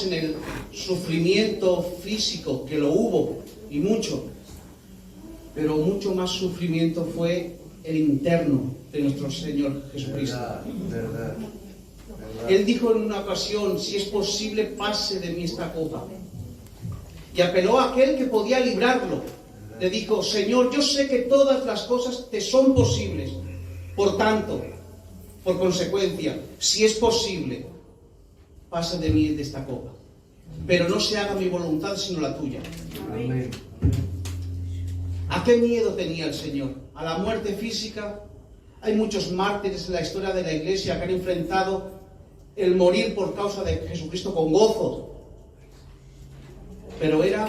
en el sufrimiento físico, que lo hubo, y mucho, pero mucho más sufrimiento fue el interno de nuestro Señor Jesucristo. Verdad. Él dijo en una ocasión: si es posible, pase de mí esta copa. Y apeló a aquel que podía librarlo. Le dijo: Señor, yo sé que todas las cosas te son posibles. Por tanto, por consecuencia, si es posible, pase de mí de esta copa. Pero no se haga mi voluntad sino la tuya. Amén. ¿A qué miedo tenía el Señor? ¿A la muerte física? Hay muchos mártires en la historia de la Iglesia que han enfrentado el morir por causa de Jesucristo con gozo. Pero era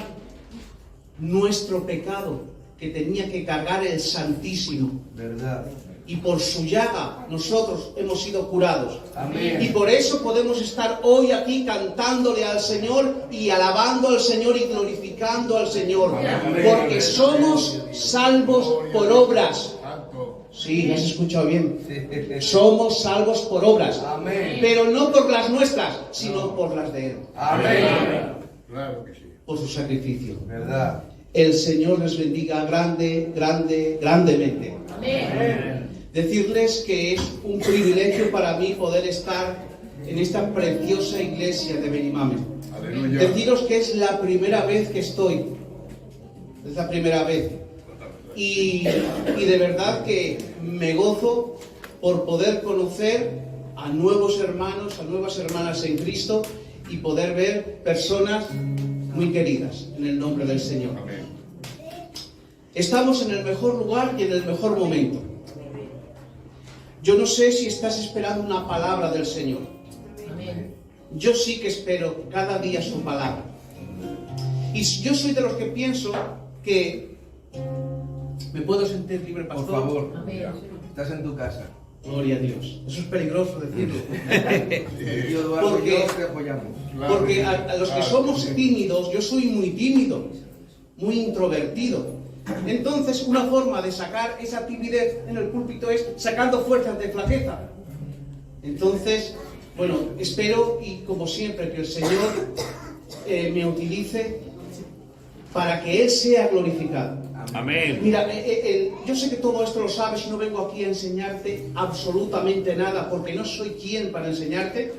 nuestro pecado que tenía que cargar el Santísimo. Verdad. Y por su llaga nosotros hemos sido curados. Amén. Y por eso podemos estar hoy aquí cantándole al Señor y alabando al Señor y glorificando al Señor. Amén. Porque somos salvos por obras. Sí, has escuchado bien. Somos salvos por obras. Amén. Pero no por las nuestras, sino por las de Él. Amén. Claro que sí. Por su sacrificio. Verdad. El Señor les bendiga grandemente. Amén. Decirles que es un privilegio para mí poder estar en esta preciosa iglesia de Benimame. Aleluya. Deciros que es la primera vez que estoy. Es la primera vez. Y de verdad que me gozo por poder conocer a nuevos hermanos, a nuevas hermanas en Cristo y poder ver personas muy queridas en el nombre del Señor. Amén. Estamos en el mejor lugar y en el mejor momento. Yo no sé si estás esperando una palabra del Señor. Amén. Yo sí que espero cada día su palabra. Y yo soy de los que pienso que... ¿Me puedo sentir libre, Por pastor? favor. Amén. Estás en tu casa. Gloria a Dios. Eso es peligroso decirlo. Yo, Eduardo, Porque- y yo te apoyamos. Claro. Porque a los que Claro, somos sí. tímidos, yo soy muy tímido, muy introvertido. Entonces, una forma de sacar esa timidez en el púlpito es sacando fuerzas de flaqueza. Entonces, bueno, espero y como siempre que el Señor me utilice para que Él sea glorificado. Amén. Mira, yo sé que todo esto lo sabes y no vengo aquí a enseñarte absolutamente nada porque no soy quien para enseñarte,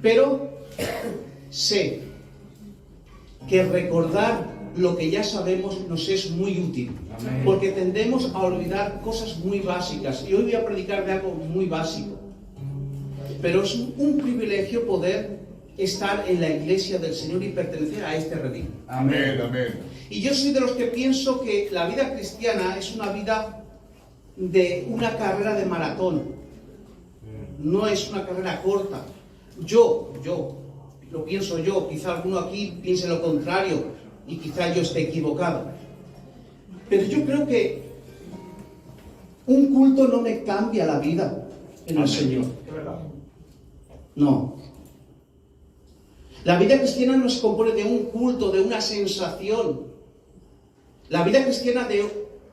pero sé que recordar lo que ya sabemos nos es muy útil, Amén. porque tendemos a olvidar cosas muy básicas y hoy voy a predicar de algo muy básico, pero es un privilegio poder estar en la iglesia del Señor y pertenecer a este redil. Amén, amén. Y yo soy de los que pienso que la vida cristiana es una vida de una carrera de maratón. No es una carrera corta. Yo, lo pienso yo, quizá alguno aquí piense lo contrario y quizá yo esté equivocado. Pero yo creo que un culto no me cambia la vida en el Señor. No. La vida cristiana no se compone de un culto, de una sensación. La vida cristiana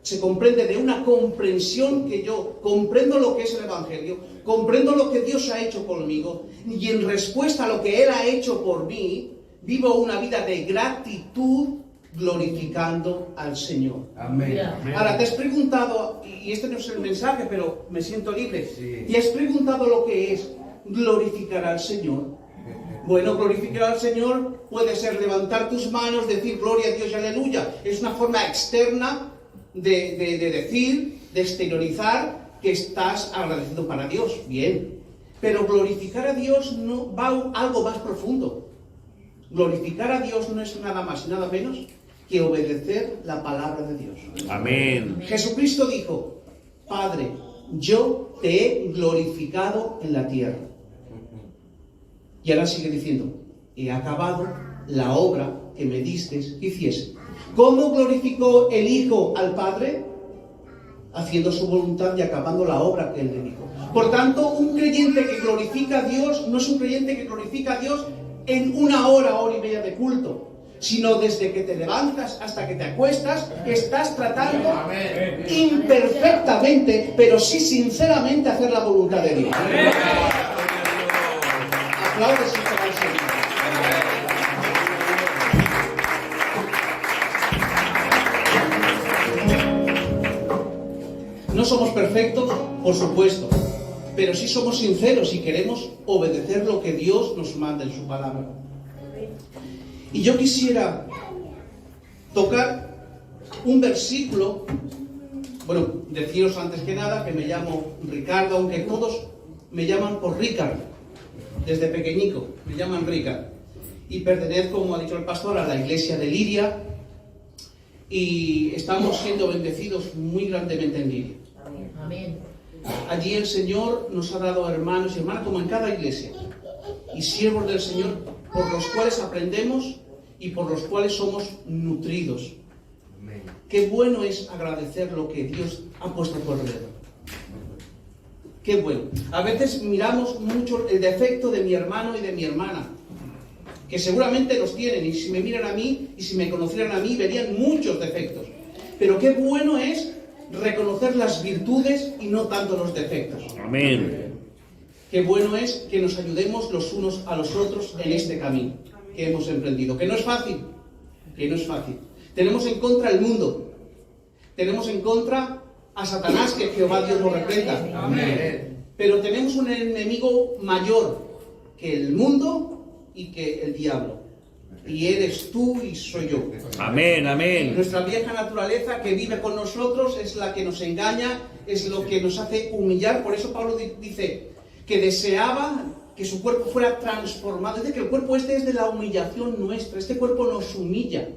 se comprende de una comprensión que yo comprendo lo que es el Evangelio, comprendo lo que Dios ha hecho conmigo y en respuesta a lo que Él ha hecho por mí, vivo una vida de gratitud glorificando al Señor. Amén. Ahora, te has preguntado, y este no es el mensaje, pero me siento libre, Sí. ¿te has preguntado lo que es glorificar al Señor? Bueno, glorificar al Señor puede ser levantar tus manos, decir gloria a Dios y aleluya. Es una forma externa de decir, de exteriorizar que estás agradecido para Dios. Bien. Pero glorificar a Dios no va a algo más profundo. Glorificar a Dios no es nada más y nada menos que obedecer la palabra de Dios. Amén. Jesucristo dijo: Padre, yo te he glorificado en la tierra. Y ahora sigue diciendo: he acabado la obra que me distes que hiciese. ¿Cómo glorificó el Hijo al Padre? Haciendo su voluntad y acabando la obra que Él le dijo. Por tanto, un creyente que glorifica a Dios no es un creyente que glorifica a Dios en una hora, hora y media de culto, sino desde que te levantas hasta que te acuestas, estás tratando imperfectamente, pero sí sinceramente hacer la voluntad de Dios. Aplaudes y te va al Señor. perfecto? Por supuesto. Pero sí somos sinceros y queremos obedecer lo que Dios nos manda en su palabra. Y yo quisiera tocar un versículo. Bueno, deciros antes que nada que me llamo Ricardo, aunque todos me llaman por Ricard. Desde pequeñico me llaman Ricard. Y pertenezco, como ha dicho el pastor, a la iglesia de Liria. Y estamos siendo bendecidos muy grandemente en Liria. Amén. Allí el Señor nos ha dado hermanos y hermanas, como en cada iglesia, y siervos del Señor, por los cuales aprendemos y por los cuales somos nutridos. Amén. Qué bueno es agradecer lo que Dios ha puesto a tu alrededor. Qué bueno. A veces miramos mucho el defecto de mi hermano y de mi hermana, que seguramente los tienen, y si me miran a mí y si me conocieran a mí, verían muchos defectos. Pero qué bueno es reconocer las virtudes y no tanto los defectos. Amén. Qué bueno es que nos ayudemos los unos a los otros en este camino que hemos emprendido. Que no es fácil. Que no es fácil. Tenemos en contra el mundo. Tenemos en contra a Satanás, que Jehová Dios lo reprenda. Amén. Pero tenemos un enemigo mayor que el mundo y que el diablo. Y eres tú y soy yo. Amén, amén. Nuestra vieja naturaleza que vive con nosotros es la que nos engaña, es lo que nos hace humillar. Por eso Pablo dice que deseaba que su cuerpo fuera transformado. Dice que el cuerpo este es de la humillación nuestra. Este cuerpo nos humilla.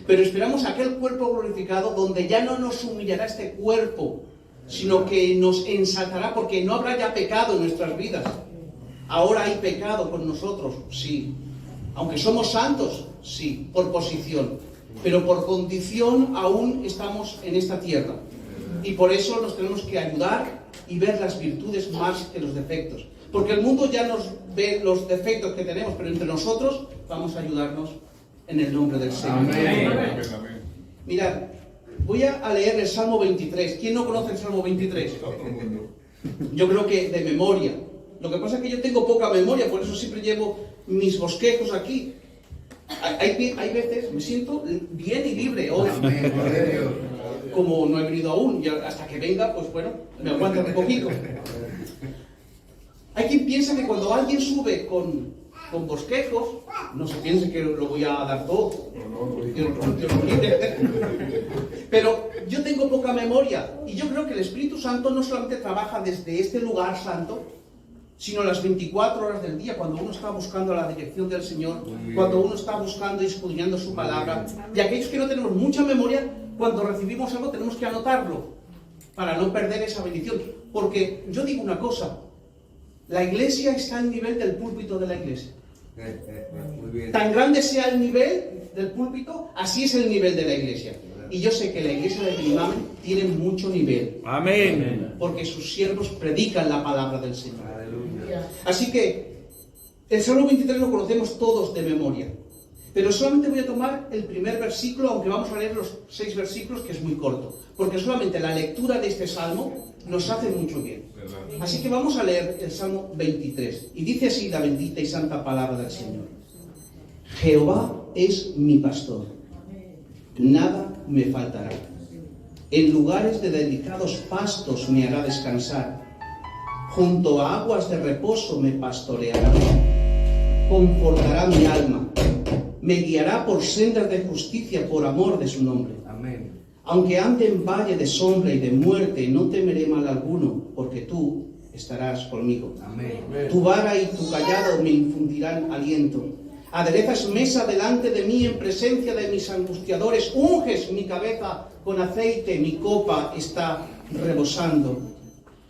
Pero esperamos aquel cuerpo glorificado donde ya no nos humillará este cuerpo, sino que nos ensalzará, porque no habrá ya pecado en nuestras vidas. Ahora hay pecado con nosotros, sí. Aunque somos santos, sí, por posición. Pero por condición aún estamos en esta tierra. Y por eso nos tenemos que ayudar y ver las virtudes más que los defectos. Porque el mundo ya nos ve los defectos que tenemos, pero entre nosotros vamos a ayudarnos en el nombre del Señor. Amén. Amén. Mirad, voy a leer el Salmo 23. ¿Quién no conoce el Salmo 23? Todo el mundo. Yo creo que de memoria. Lo que pasa es que yo tengo poca memoria, por eso siempre llevo mis bosquejos aquí. Hay veces me siento bien y libre hoy. Amén. Gloria a Dios. Como no he venido aún, y hasta que venga, pues bueno, me aguantan un poquito. Hay quien piensa que cuando alguien sube con bosquejos, no se piense que lo voy a dar todo. Pero yo tengo poca memoria, y yo creo que el Espíritu Santo no solamente trabaja desde este lugar santo, sino las 24 horas del día, cuando uno está buscando la dirección del Señor, cuando uno está buscando y escudriñando su palabra. Y aquellos que no tenemos mucha memoria, cuando recibimos algo tenemos que anotarlo, para no perder esa bendición. Porque yo digo una cosa, la iglesia está al nivel del púlpito de la iglesia. Muy bien. Tan grande sea el nivel del púlpito, así es el nivel de la iglesia. Y yo sé que la iglesia de Grimamen tiene mucho nivel, Amén. porque sus siervos predican la palabra del Señor. Aleluya. Así que el Salmo 23 lo conocemos todos de memoria. Pero solamente voy a tomar el primer versículo, aunque vamos a leer los 6 versículos, que es muy corto. Porque solamente la lectura de este Salmo nos hace mucho bien. Así que vamos a leer el Salmo 23. Y dice así la bendita y santa palabra del Señor. Jehová es mi pastor. Nada me faltará. En lugares de delicados pastos me hará descansar. Junto a aguas de reposo me pastoreará. Confortará mi alma. Me guiará por sendas de justicia por amor de su nombre. Amén. Aunque ande en valle de sombra y de muerte, no temeré mal alguno, porque tú estarás conmigo. Amén. Tu vara y tu callado me infundirán aliento. Aderezas mesa delante de mí en presencia de mis angustiadores. Unges mi cabeza con aceite, mi copa está rebosando.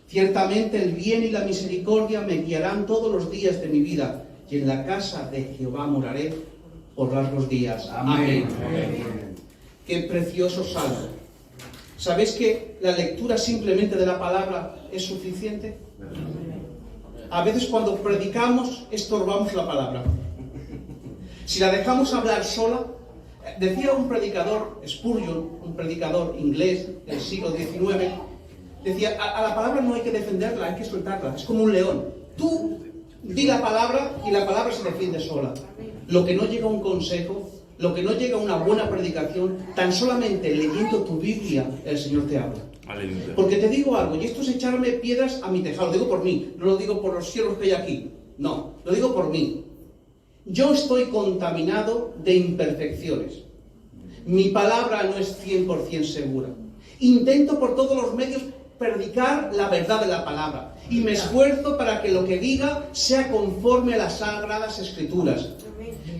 Ciertamente el bien y la misericordia me guiarán todos los días de mi vida, y en la casa de Jehová moraré por largos días. Amén. Amén. Qué precioso salmo. ¿Sabéis que la lectura simplemente de la palabra es suficiente? A veces cuando predicamos estorbamos la palabra. Si la dejamos hablar sola, decía un predicador, Spurgeon, un predicador inglés del siglo XIX, decía, a la palabra no hay que defenderla, hay que soltarla, es como un león. Tú di la palabra y la palabra se defiende sola. Lo que no llega a un consejo, lo que no llega a una buena predicación, tan solamente leyendo tu Biblia, el Señor te habla. Aleluya. Porque te digo algo, y esto es echarme piedras a mi tejado, lo digo por mí, no lo digo por los siervos que hay aquí, no, lo digo por mí. Yo estoy contaminado de imperfecciones. Mi palabra no es 100% segura. Intento por todos los medios predicar la verdad de la palabra y me esfuerzo para que lo que diga sea conforme a las sagradas escrituras.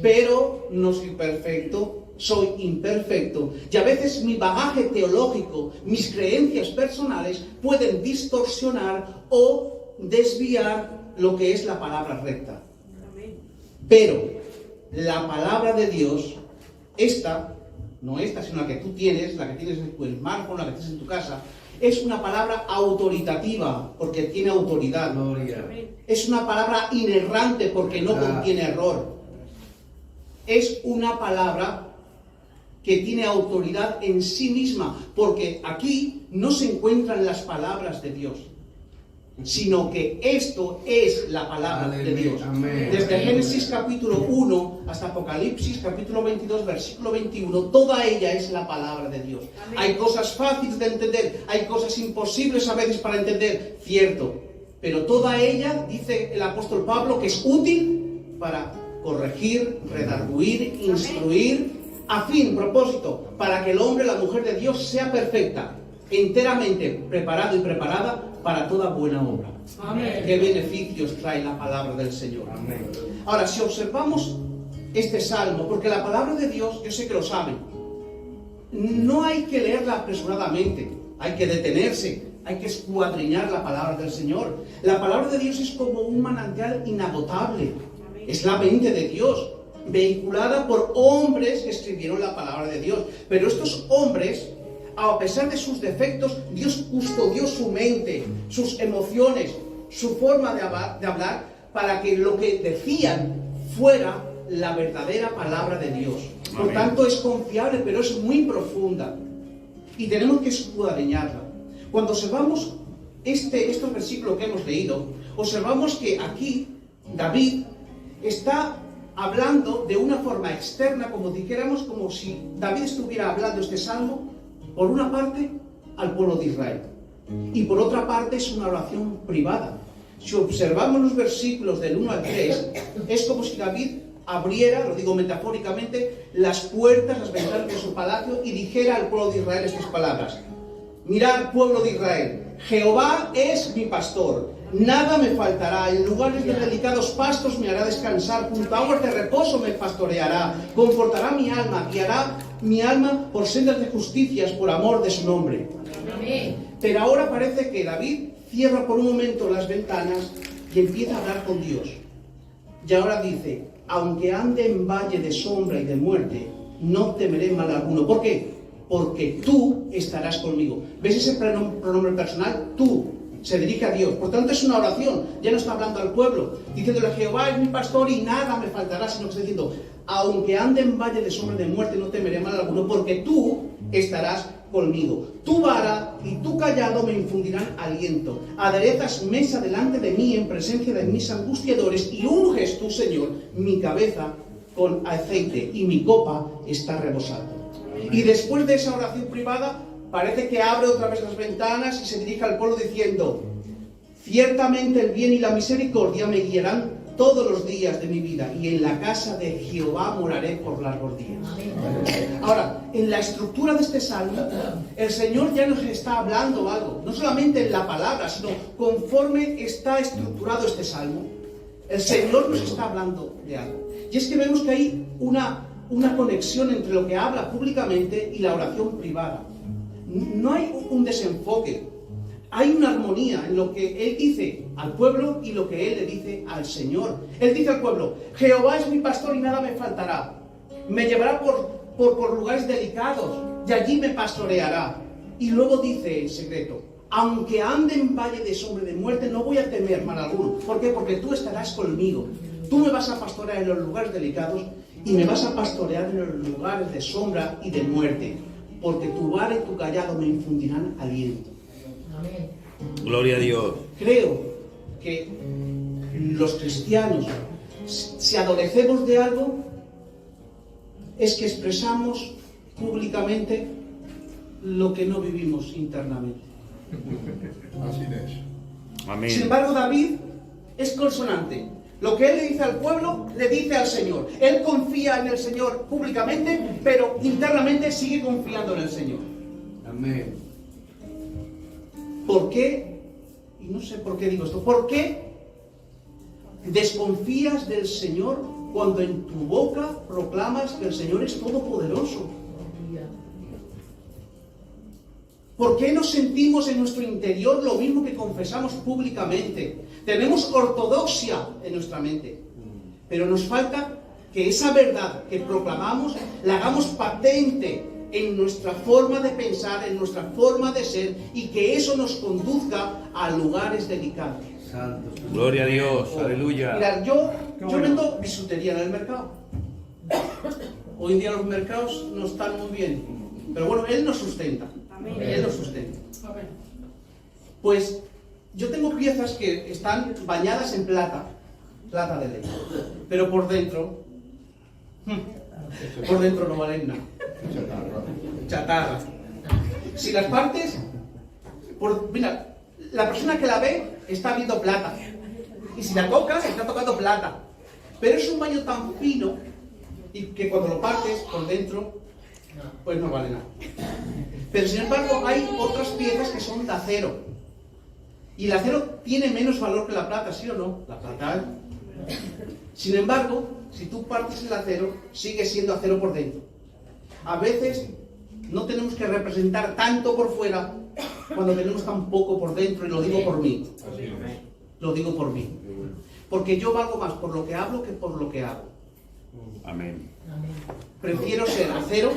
Pero no soy perfecto, soy imperfecto y a veces mi bagaje teológico, mis creencias personales pueden distorsionar o desviar lo que es la palabra recta. Pero la palabra de Dios, no esta, sino la que tú tienes, la que tienes en tu smartphone, la que tienes en tu casa, es una palabra autoritativa, porque tiene autoridad. Gloria. Es una palabra inerrante, porque no contiene error. Es una palabra que tiene autoridad en sí misma, porque aquí no se encuentran las palabras de Dios, sino que esto es la palabra de Dios. Amén. Desde Génesis capítulo 1 hasta Apocalipsis capítulo 22, versículo 21, toda ella es la palabra de Dios. Amén. Hay cosas fáciles de entender, hay cosas imposibles a veces para entender, cierto, pero toda ella, dice el apóstol Pablo, que es útil para corregir, redarguir, instruir, a fin, propósito, para que el hombre, la mujer de Dios sea perfecta, enteramente preparado y preparada para toda buena obra. Amén. ¿Qué beneficios trae la palabra del Señor? Amén. Ahora, si observamos este salmo, porque la palabra de Dios, yo sé que lo saben, no hay que leerla apresuradamente, hay que detenerse, hay que escuadriñar la palabra del Señor. La palabra de Dios es como un manantial inagotable, es la mente de Dios, vehiculada por hombres que escribieron la palabra de Dios. Pero estos hombres, a pesar de sus defectos, Dios custodió su mente, sus emociones, su forma de hablar, para que lo que decían fuera la verdadera palabra de Dios. Por Amén. tanto, es confiable, pero es muy profunda. Y tenemos que escudriñarla. Cuando observamos estos versículos que hemos leído, observamos que aquí David está hablando de una forma externa, como dijéramos, como si David estuviera hablando este salmo, por una parte, al pueblo de Israel, y por otra parte es una oración privada. Si observamos los versículos del 1 al 3, es como si David abriera, lo digo metafóricamente, las puertas, las ventanas de su palacio y dijera al pueblo de Israel estas palabras: mirad, pueblo de Israel, Jehová es mi pastor, nada me faltará, en lugares de delicados pastos me hará descansar, junto a aguas de reposo me pastoreará, confortará mi alma, guiará mi alma por sendas de justicias, por amor de su nombre. Amén. Pero ahora parece que David cierra por un momento las ventanas y empieza a hablar con Dios. Y ahora dice: aunque ande en valle de sombra y de muerte, no temeré mal alguno. ¿Por qué? Porque tú estarás conmigo. ¿Ves ese pronombre personal? Tú. Se dirige a Dios. Por tanto, es una oración. Ya no está hablando al pueblo, diciéndole: Jehová es mi pastor y nada me faltará, sino que está diciendo: aunque ande en valle de sombra y de muerte, no temeré mal alguno, porque tú estarás conmigo. Tu vara y tu callado me infundirán aliento. Aderezas mesa delante de mí en presencia de mis angustiadores, y unges tú, Señor, mi cabeza con aceite, y mi copa está rebosando. Y después de esa oración privada, parece que abre otra vez las ventanas y se dirige al pueblo diciendo: ciertamente el bien y la misericordia me guiarán todos los días de mi vida, y en la casa de Jehová moraré por largos días. Ahora, en la estructura de este salmo, el Señor ya nos está hablando algo, no solamente en la palabra, sino conforme está estructurado este salmo, el Señor nos está hablando de algo. Y es que vemos que hay una conexión entre lo que habla públicamente y la oración privada. No hay un desenfoque. Hay una armonía en lo que Él dice al pueblo y lo que Él le dice al Señor. Él dice al pueblo: Jehová es mi pastor y nada me faltará. Me llevará por lugares delicados y allí me pastoreará. Y luego dice en secreto: aunque ande en valle de sombra y de muerte, no voy a temer mal alguno. ¿Por qué? Porque tú estarás conmigo. Tú me vas a pastorear en los lugares delicados y me vas a pastorear en los lugares de sombra y de muerte. Porque tu vara y tu callado me infundirán aliento. Amén. Gloria a Dios. Creo que los cristianos, si adolecemos de algo, es que expresamos públicamente lo que no vivimos internamente. Así es. Sin Amén. embargo, David es consonante. Lo que él le dice al pueblo, le dice al Señor. Él confía en el Señor públicamente, pero internamente sigue confiando en el Señor. Amén. ¿Por qué? Y no sé por qué digo esto. ¿Por qué desconfías del Señor cuando en tu boca proclamas que el Señor es todopoderoso? ¿Por qué no sentimos en nuestro interior lo mismo que confesamos públicamente? Tenemos ortodoxia en nuestra mente, pero nos falta que esa verdad que proclamamos la hagamos patente en nuestra forma de pensar, en nuestra forma de ser, y que eso nos conduzca a lugares delicados. Santo. Gloria a Dios. Aleluya. Mirad, yo vendo bisutería en el mercado. Hoy en día los mercados no están muy bien, pero bueno, Él nos sustenta. Él nos sustenta. Pues yo tengo piezas que están bañadas en plata de ley, pero por dentro no valen nada. Chatarra. Si las partes, mira, la persona que la ve está viendo plata, y si la tocas está tocando plata, pero es un baño tan fino y que cuando lo partes por dentro pues no vale nada. Pero sin embargo hay otras piezas que son de acero, y el acero tiene menos valor que la plata, ¿sí o no? La plata. Sin embargo, si tú partes el acero, sigue siendo acero por dentro. A veces no tenemos que representar tanto por fuera cuando tenemos tan poco por dentro, y lo digo por mí. Lo digo por mí. Porque yo valgo más por lo que hablo que por lo que hago. Amén. Prefiero ser acero,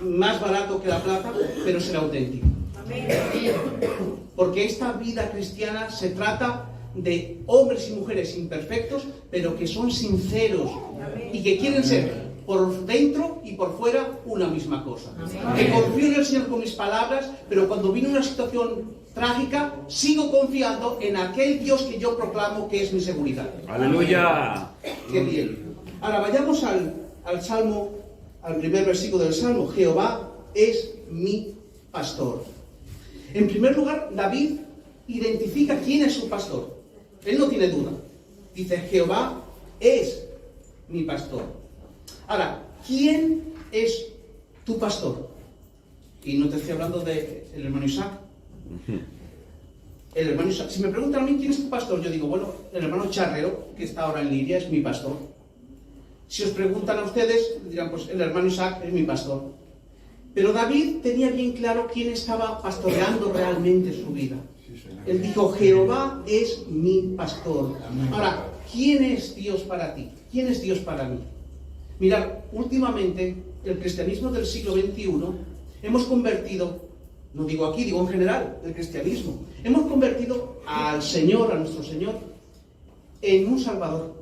más barato que la plata, pero ser auténtico. Porque esta vida cristiana se trata de hombres y mujeres imperfectos, pero que son sinceros y que quieren ser por dentro y por fuera una misma cosa. Que confío en el Señor con mis palabras, pero cuando viene una situación trágica, sigo confiando en aquel Dios que yo proclamo que es mi seguridad. Aleluya. Qué bien. Ahora vayamos al Salmo, al primer versículo del Salmo. Jehová es mi pastor. En primer lugar, David identifica quién es su pastor. Él no tiene duda. Dice, Jehová es mi pastor. Ahora, ¿quién es tu pastor? Y no te estoy hablando del hermano Isaac. El hermano Isaac. Si me preguntan a mí quién es tu pastor, yo digo, bueno, el hermano Charrero, que está ahora en Liria, es mi pastor. Si os preguntan a ustedes, dirán, pues el hermano Isaac es mi pastor. Pero David tenía bien claro quién estaba pastoreando realmente su vida. Él dijo, Jehová es mi pastor. Ahora, ¿quién es Dios para ti? ¿Quién es Dios para mí? Mirad, últimamente, el cristianismo del siglo XXI, hemos convertido, no digo aquí, digo en general, el cristianismo, hemos convertido al Señor, a nuestro Señor, en un Salvador.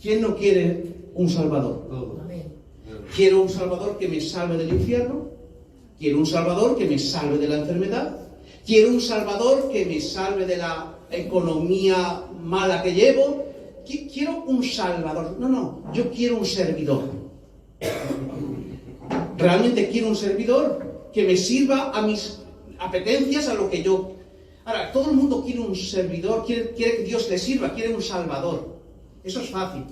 ¿Quién no quiere un Salvador? Quiero un Salvador que me salve del infierno, quiero un Salvador que me salve de la enfermedad, quiero un Salvador que me salve de la economía mala que llevo. Quiero un Salvador. No, yo quiero un servidor. Realmente quiero un servidor que me sirva a mis apetencias, a lo que yo... Ahora, todo el mundo quiere un servidor, quiere que Dios le sirva, quiere un Salvador. Eso es fácil.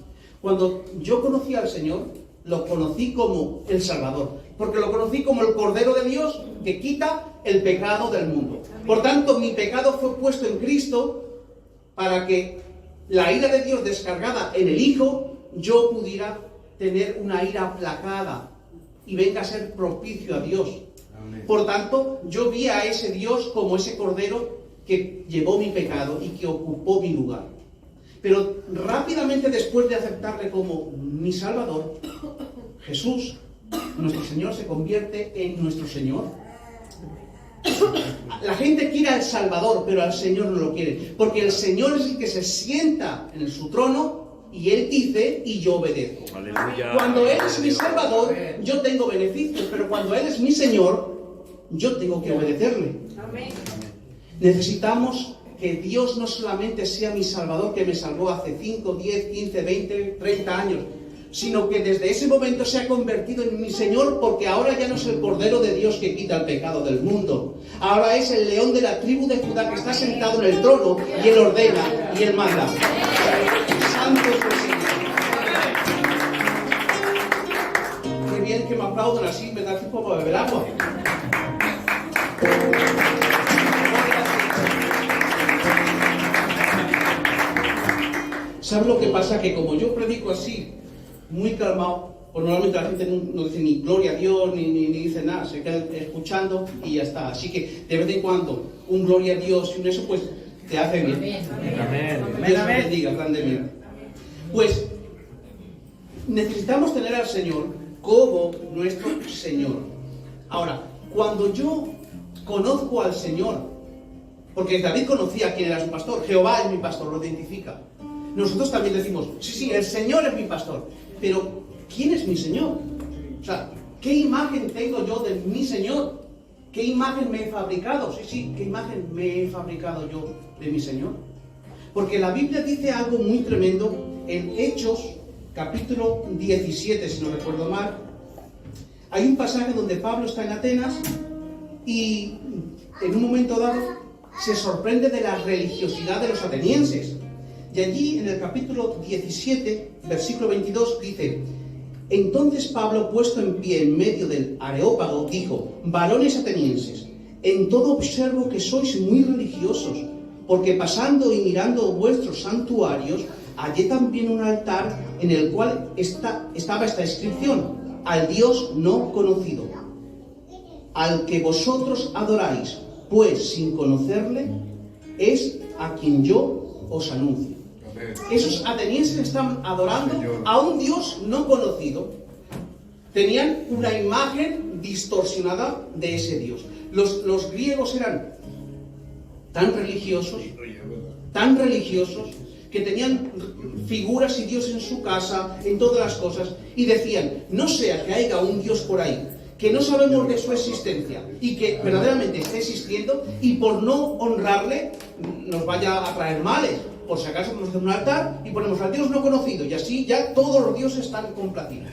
Cuando yo conocí al Señor, lo conocí como el Salvador, porque lo conocí como el Cordero de Dios que quita el pecado del mundo. Por tanto, mi pecado fue puesto en Cristo para que la ira de Dios descargada en el Hijo, yo pudiera tener una ira aplacada y venga a ser propicio a Dios. Amén. Por tanto, yo vi a ese Dios como ese Cordero que llevó mi pecado y que ocupó mi lugar. Pero rápidamente después de aceptarle como mi Salvador, Jesús, nuestro Señor, se convierte en nuestro Señor. La gente quiere al Salvador, pero al Señor no lo quiere, porque el Señor es el que se sienta en su trono y Él dice y yo obedezco. Aleluya. Cuando Él es mi Salvador, yo tengo beneficios, pero cuando Él es mi Señor, yo tengo que obedecerle. Amén. Necesitamos que Dios no solamente sea mi Salvador, que me salvó hace 5, 10, 15, 20, 30 años. sino que desde ese momento se ha convertido en mi Señor, porque ahora ya no es el Cordero de Dios que quita el pecado del mundo. Ahora es el león de la tribu de Judá que está sentado en el trono y él ordena y él manda. Santo es el Señor. Qué bien que me aplaudan así, me da tiempo para beber agua. ¿Sabes lo que pasa? Que como yo predico así, muy calmado, pues normalmente la gente no dice ni gloria a Dios, ni dice nada, se queda escuchando y ya está. Así que de vez en cuando, un gloria a Dios y un eso, pues te hace bien. Amén. Dios te bendiga grandemente. Pues necesitamos tener al Señor como nuestro Señor. Ahora, cuando yo conozco al Señor, porque David conocía quién era su pastor, Jehová es mi pastor, lo identifica. Nosotros también decimos, sí, el Señor es mi pastor, pero ¿quién es mi Señor? O sea, ¿qué imagen tengo yo de mi Señor? ¿Qué imagen me he fabricado? Sí, ¿qué imagen me he fabricado yo de mi Señor? Porque la Biblia dice algo muy tremendo en Hechos, capítulo 17, si no recuerdo mal. Hay un pasaje donde Pablo está en Atenas y en un momento dado se sorprende de la religiosidad de los atenienses. Y allí en el capítulo 17, versículo 22, dice: entonces Pablo, puesto en pie en medio del Areópago, dijo: varones atenienses, en todo observo que sois muy religiosos, porque pasando y mirando vuestros santuarios, hallé también un altar en el cual estaba esta inscripción: al Dios no conocido, al que vosotros adoráis, pues sin conocerle, es a quien yo os anuncio. Esos atenienses estaban adorando a un Dios no conocido. Tenían una imagen distorsionada de ese Dios. Los griegos eran tan religiosos, que tenían figuras y dioses en su casa, en todas las cosas, y decían: no sea que haya un Dios por ahí que no sabemos de su existencia y que verdaderamente esté existiendo, y por no honrarle nos vaya a traer males. Por si acaso nos hacemos un altar y ponemos al Dios no conocido, y así ya todos los dioses están complacidos.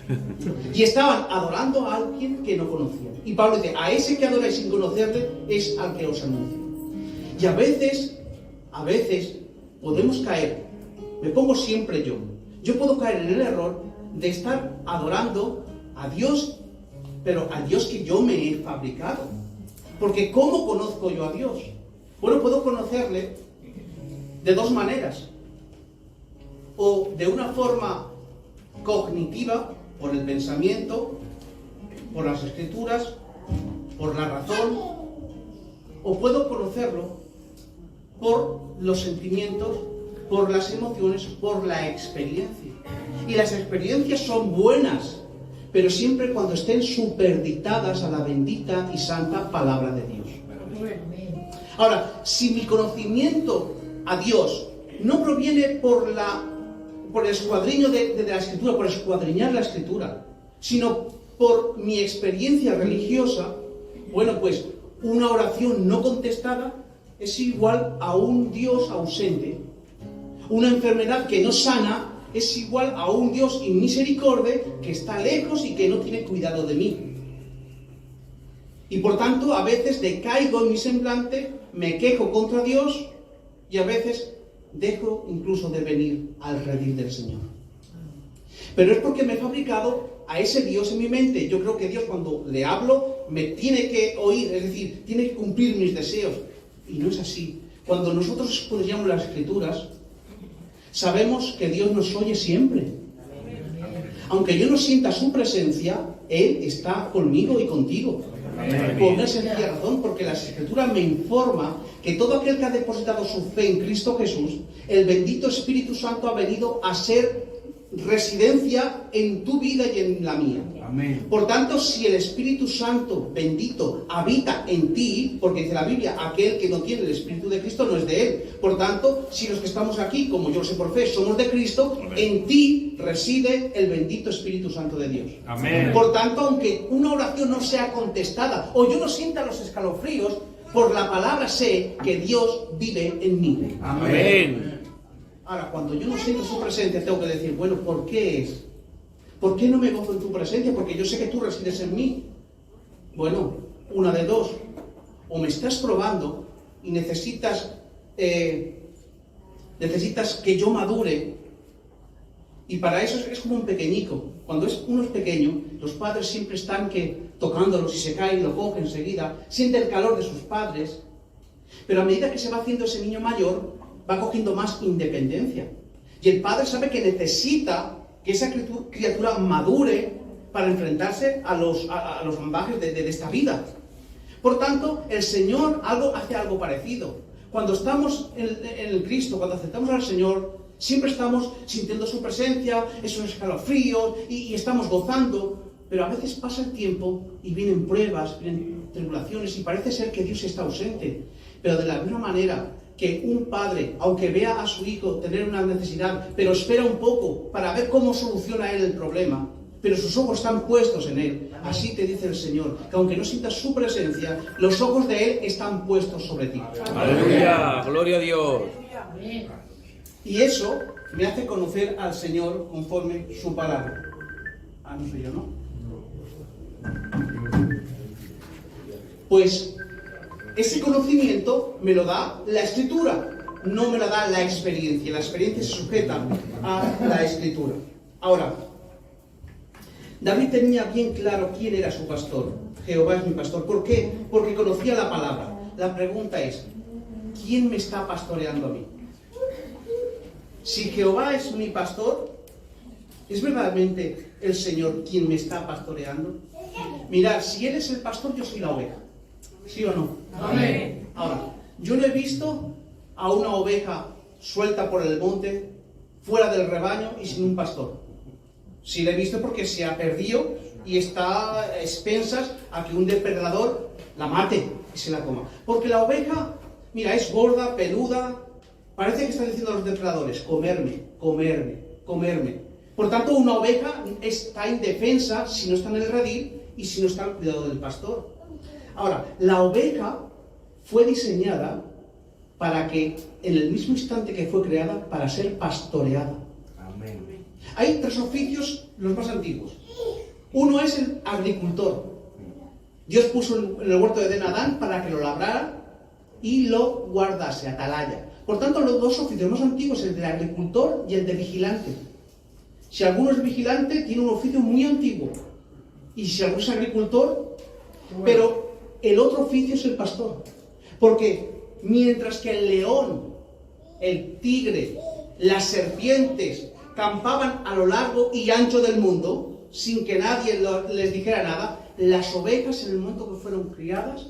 Y estaban adorando a alguien que no conocían. Y Pablo dice: a ese que adoráis sin conocerle es al que os anuncio. Y a veces podemos caer, me pongo siempre yo puedo caer en el error de estar adorando a Dios, pero al Dios que yo me he fabricado. Porque ¿cómo conozco yo a Dios? Bueno, puedo conocerle de dos maneras: o de una forma cognitiva, por el pensamiento, por las escrituras, por la razón, o puedo conocerlo por los sentimientos, por las emociones, por la experiencia. Y las experiencias son buenas, pero siempre cuando estén superdictadas a la bendita y santa palabra de Dios. Ahora, si mi conocimiento a Dios no proviene por el escuadriño de la Escritura, por escuadriñar la Escritura, sino por mi experiencia religiosa, bueno, pues una oración no contestada es igual a un Dios ausente. Una enfermedad que no sana es igual a un Dios inmisericorde que está lejos y que no tiene cuidado de mí. Y por tanto, a veces decaigo en mi semblante, me quejo contra Dios, y a veces dejo incluso de venir al redil del Señor. Pero es porque me he fabricado a ese Dios en mi mente. Yo creo que Dios, cuando le hablo, me tiene que oír, es decir, tiene que cumplir mis deseos. Y no es así. Cuando nosotros escudriñamos las Escrituras, sabemos que Dios nos oye siempre. Aunque yo no sienta su presencia, Él está conmigo y contigo. Por una sencilla razón, porque la Escritura me informa que todo aquel que ha depositado su fe en Cristo Jesús, el bendito Espíritu Santo ha venido a ser residencia en tu vida y en la mía. Amén. Por tanto, si el Espíritu Santo bendito habita en ti, porque dice la Biblia, aquel que no tiene el Espíritu de Cristo no es de Él. Por tanto, si los que estamos aquí, como yo lo sé por fe, somos de Cristo, en ti reside el bendito Espíritu Santo de Dios. Amén. Por tanto, aunque una oración no sea contestada, o yo no sienta los escalofríos, por la palabra sé que Dios vive en mí. Amén. Ahora, cuando yo no siento su presencia, tengo que decir, bueno, ¿por qué es? ¿Por qué no me gozo en tu presencia? Porque yo sé que tú resides en mí. Bueno, una de dos. O me estás probando y necesitas que yo madure. Y para eso es como un pequeñico. Cuando uno es pequeño, los padres siempre están tocándolos y se caen, lo cogen enseguida, siente el calor de sus padres. Pero a medida que se va haciendo ese niño mayor, va cogiendo más independencia. Y el padre sabe que necesita que esa criatura madure para enfrentarse a los ambajes de esta vida. Por tanto, el Señor hace algo parecido. Cuando estamos en el Cristo, cuando aceptamos al Señor, siempre estamos sintiendo su presencia, esos escalofríos, y estamos gozando. Pero a veces pasa el tiempo y vienen pruebas, vienen tribulaciones, y parece ser que Dios está ausente. Pero de la misma manera que un padre, aunque vea a su hijo tener una necesidad, pero espera un poco para ver cómo soluciona él el problema, pero sus ojos están puestos en él. Así te dice el Señor, que aunque no sientas su presencia, los ojos de él están puestos sobre ti. Aleluya, gloria a Dios. Amén. Y eso me hace conocer al Señor conforme su palabra. Ah, no soy yo, ¿no? Pues ese conocimiento me lo da la Escritura, no me lo da la experiencia. La experiencia se sujeta a la Escritura. Ahora, David tenía bien claro quién era su pastor. Jehová es mi pastor. ¿Por qué? Porque conocía la palabra. La pregunta es, ¿quién me está pastoreando a mí? Si Jehová es mi pastor, ¿es verdaderamente el Señor quien me está pastoreando? Mirad, si Él es el pastor, yo soy la oveja. ¿Sí o no? Amén. Ahora, yo no he visto a una oveja suelta por el monte, fuera del rebaño y sin un pastor. Sí la he visto porque se ha perdido y está a expensas a que un depredador la mate y se la coma. Porque la oveja, mira, es gorda, peluda, parece que están diciendo a los depredadores, comerme, comerme, comerme. Por tanto, una oveja está indefensa si no está en el redil y si no está al cuidado del pastor. Ahora, la oveja fue diseñada para que, en el mismo instante que fue creada, para ser pastoreada. Amén. Hay tres oficios, los más antiguos. Uno es el agricultor. Dios puso en el huerto de Edén a Adán para que lo labrara y lo guardase, atalaya. Por tanto, los dos oficios más antiguos, el del agricultor y el de vigilante. Si alguno es vigilante, tiene un oficio muy antiguo. Y si alguno es agricultor, pero el otro oficio es el pastor. Porque mientras que el león, el tigre, las serpientes campaban a lo largo y ancho del mundo, sin que nadie les dijera nada, las ovejas, en el momento que fueron creadas,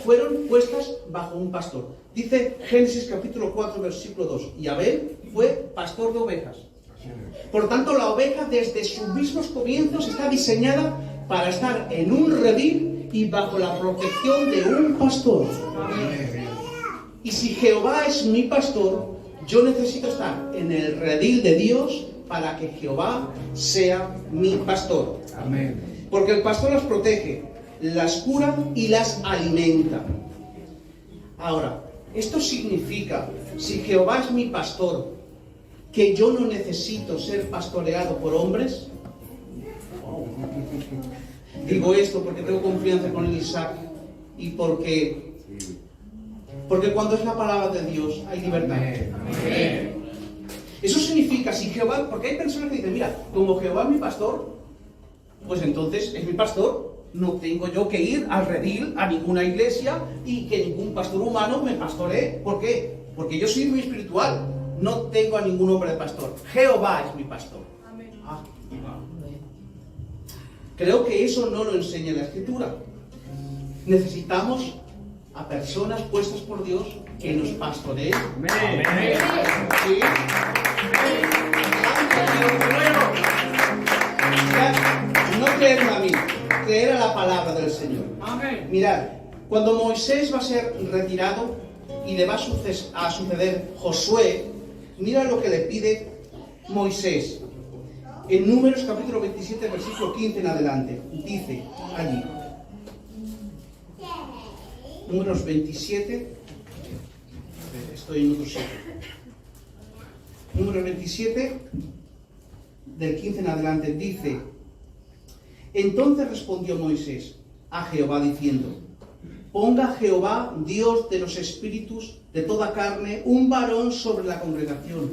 fueron puestas bajo un pastor. Dice Génesis capítulo 4, versículo 2, y Abel fue pastor de ovejas. Por tanto, la oveja desde sus mismos comienzos está diseñada para estar en un redil y bajo la protección de un pastor. Y si Jehová es mi pastor, yo necesito estar en el redil de Dios para que Jehová sea mi pastor. Amén. Porque el pastor las protege, las cura y las alimenta. Ahora, esto significa, si Jehová es mi pastor, que yo no necesito ser pastoreado por hombres. Digo esto porque tengo confianza con el Isaac y porque cuando es la palabra de Dios hay libertad. Amén. Eso significa, si Jehová, porque hay personas que dicen, mira, como Jehová es mi pastor, pues entonces es mi pastor, no tengo yo que ir al redil, a ninguna iglesia y que ningún pastor humano me pastoree. ¿Por qué? Porque yo soy muy espiritual, no tengo a ningún hombre de pastor. Jehová es mi pastor. Ah, creo que eso no lo enseña la Escritura. Necesitamos a personas puestas por Dios que nos pastoreen. Amén. ¿Sí? No creerme a mí, creer a la palabra del Señor. Mirad, cuando Moisés va a ser retirado y le va a suceder Josué, mira lo que le pide Moisés. En Números capítulo 27, versículo 15 en adelante, dice allí. Números 27, estoy en otro sitio. Números 27, del 15 en adelante, dice: entonces respondió Moisés a Jehová diciendo: ponga Jehová, Dios de los espíritus de toda carne, un varón sobre la congregación,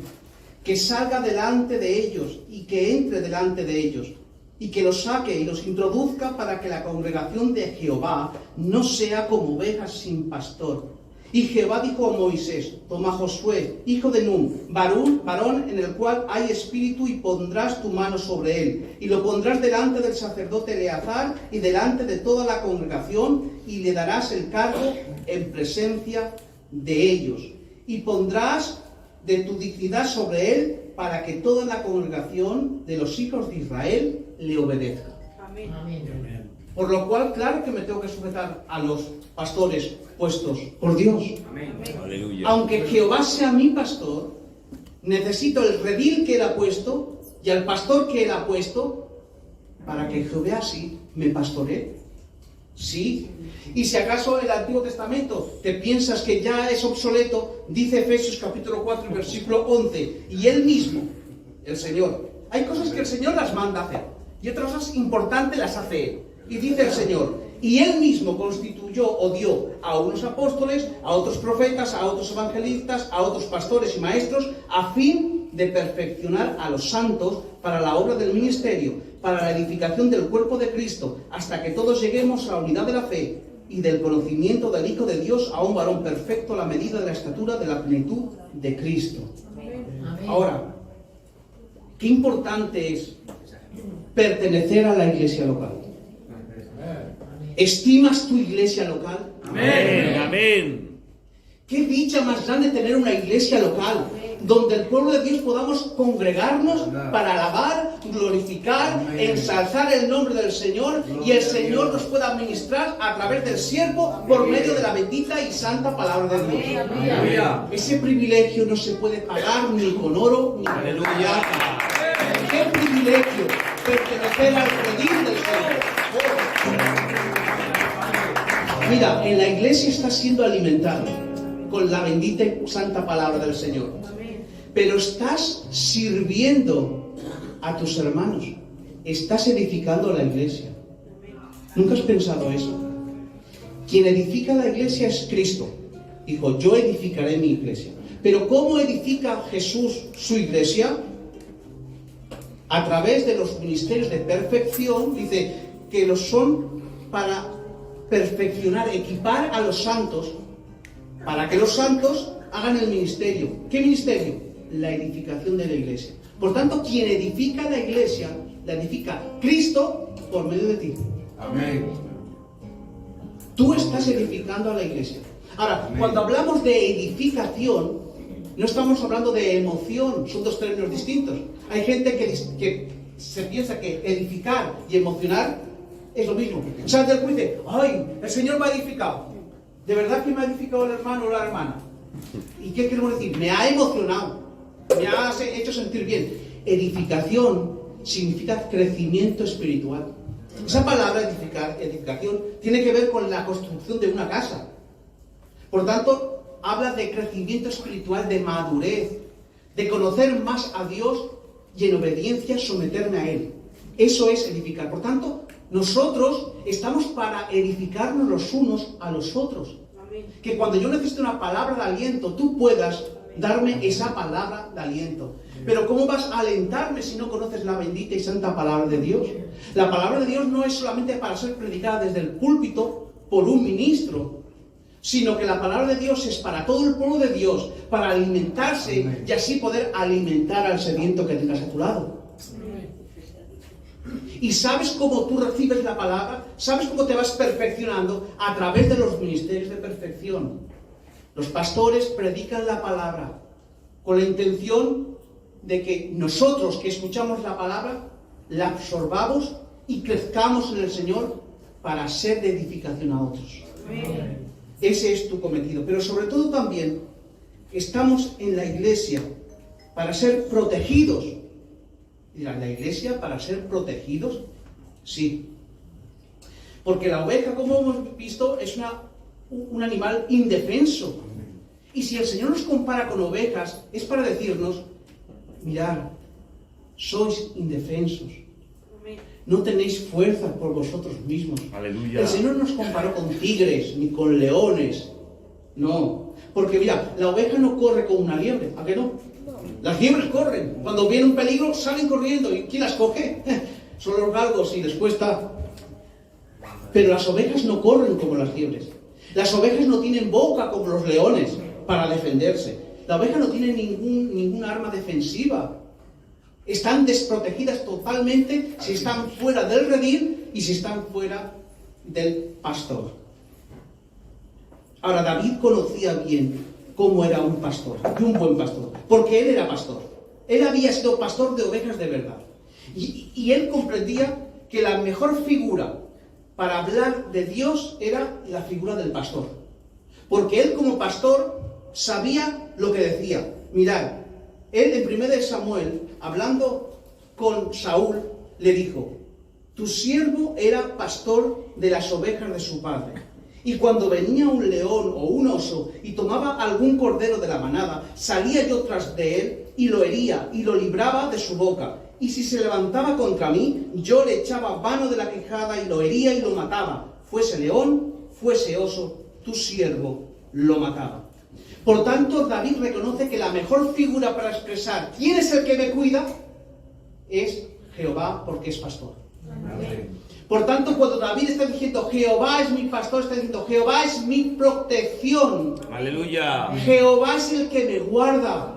que salga delante de ellos y que entre delante de ellos, y que los saque y los introduzca, para que la congregación de Jehová no sea como ovejas sin pastor. Y Jehová dijo a Moisés: toma a Josué, hijo de Nun, varón en el cual hay espíritu, y pondrás tu mano sobre él, y lo pondrás delante del sacerdote Eleazar y delante de toda la congregación, y le darás el cargo en presencia de ellos, y pondrás de tu dignidad sobre él, para que toda la congregación de los hijos de Israel le obedezca. Amén. Por lo cual, claro que me tengo que sujetar a los pastores puestos por Dios. Aleluya. Aunque Jehová sea mi pastor, necesito el redil que Él ha puesto y al pastor que Él ha puesto, para que Jehová así me pastoree. Sí. Y si acaso el Antiguo Testamento te piensas que ya es obsoleto, dice Efesios capítulo 4 y versículo 11, y Él mismo, el Señor, hay cosas que el Señor las manda hacer y otras cosas importantes las hace Él. Y dice el Señor: y Él mismo constituyó o dio a unos apóstoles, a otros profetas, a otros evangelistas, a otros pastores y maestros, a fin de perfeccionar a los santos para la obra del ministerio, para la edificación del cuerpo de Cristo, hasta que todos lleguemos a la unidad de la fe y del conocimiento del Hijo de Dios, a un varón perfecto a la medida de la estatura de la plenitud de Cristo. Ahora, qué importante es pertenecer a la iglesia local. ¿Estimas tu iglesia local? Amén. Amén. Qué dicha más grande tener una iglesia local, donde el pueblo de Dios podamos congregarnos para alabar, glorificar, ensalzar el nombre del Señor, y el Señor nos pueda ministrar a través del siervo por medio de la bendita y santa palabra de Dios. Aleluya. Ese privilegio no se puede pagar ni con oro ni con plata. ¡Qué privilegio pertenecer al redil del Señor! Mira, en la iglesia estás siendo alimentado con la bendita y santa palabra del Señor, pero estás sirviendo a tus hermanos, estás edificando la iglesia. ¿Nunca has pensado eso? Quien edifica la iglesia es Cristo. Dijo: yo edificaré mi iglesia. Pero ¿cómo edifica Jesús su iglesia? A través de los ministerios de perfección. Dice que los son para perfeccionar, equipar a los santos, para que los santos hagan el ministerio. ¿Qué ministerio? La edificación de la iglesia. Por tanto, quien edifica la iglesia, la edifica Cristo por medio de ti. Amén. Tú estás edificando a la iglesia. Ahora, Amén. Cuando hablamos de edificación, no estamos hablando de emoción, son dos términos distintos. Hay gente que se piensa que edificar y emocionar es lo mismo. Sale del juicio y dice: ¡ay, el Señor me ha edificado! ¿De verdad que me ha edificado el hermano o la hermana? ¿Y qué queremos decir? Me ha emocionado, me ha hecho sentir bien. Edificación significa crecimiento espiritual. Esa palabra edificación tiene que ver con la construcción de una casa. Por tanto, habla de crecimiento espiritual, de madurez, de conocer más a Dios y en obediencia someterme a Él. Eso es edificar. Por tanto, nosotros estamos para edificarnos los unos a los otros. Que cuando yo necesite una palabra de aliento, tú puedas darme esa palabra de aliento. Pero ¿cómo vas a alentarme si no conoces la bendita y santa palabra de Dios? La palabra de Dios no es solamente para ser predicada desde el púlpito por un ministro, sino que la palabra de Dios es para todo el pueblo de Dios, para alimentarse y así poder alimentar al sediento que tengas a tu lado. Y sabes cómo tú recibes la palabra, sabes cómo te vas perfeccionando a través de los ministerios de perfección. Los pastores predican la palabra con la intención de que nosotros que escuchamos la palabra la absorbamos y crezcamos en el Señor para ser de edificación a otros. Ese es tu cometido. Pero sobre todo también estamos en la iglesia para ser protegidos. Dirán, ¿la iglesia para ser protegidos? Sí. Porque la oveja, como hemos visto, es un animal indefenso. Y si el Señor nos compara con ovejas, es para decirnos: mirad, sois indefensos. No tenéis fuerza por vosotros mismos. Aleluya. El Señor no nos comparó con tigres ni con leones. No. Porque mira, la oveja no corre con una liebre. ¿A qué no? Las liebres corren. Cuando viene un peligro salen corriendo. ¿Y quién las coge? Son los galgos y les cuesta. Pero las ovejas no corren como las liebres. Las ovejas no tienen boca como los leones para defenderse. La oveja no tiene ningún arma defensiva. Están desprotegidas totalmente si están fuera del redil y si están fuera del pastor. Ahora, David conocía bien cómo era un pastor, y un buen pastor, porque él era pastor. Él había sido pastor de ovejas de verdad. Y él comprendía que la mejor figura para hablar de Dios era la figura del pastor. Porque él como pastor sabía lo que decía. Mirad, él en 1 Samuel, hablando con Saúl, le dijo: tu siervo era pastor de las ovejas de su padre. Y cuando venía un león o un oso y tomaba algún cordero de la manada, salía yo tras de él y lo hería y lo libraba de su boca. Y si se levantaba contra mí, yo le echaba mano de la quijada y lo hería y lo mataba. Fuese león, fuese oso, tu siervo lo mataba. Por tanto, David reconoce que la mejor figura para expresar quién es el que me cuida es Jehová, porque es pastor. Amén. Por tanto, cuando David está diciendo Jehová es mi pastor, está diciendo Jehová es mi protección. Aleluya. Jehová es el que me guarda.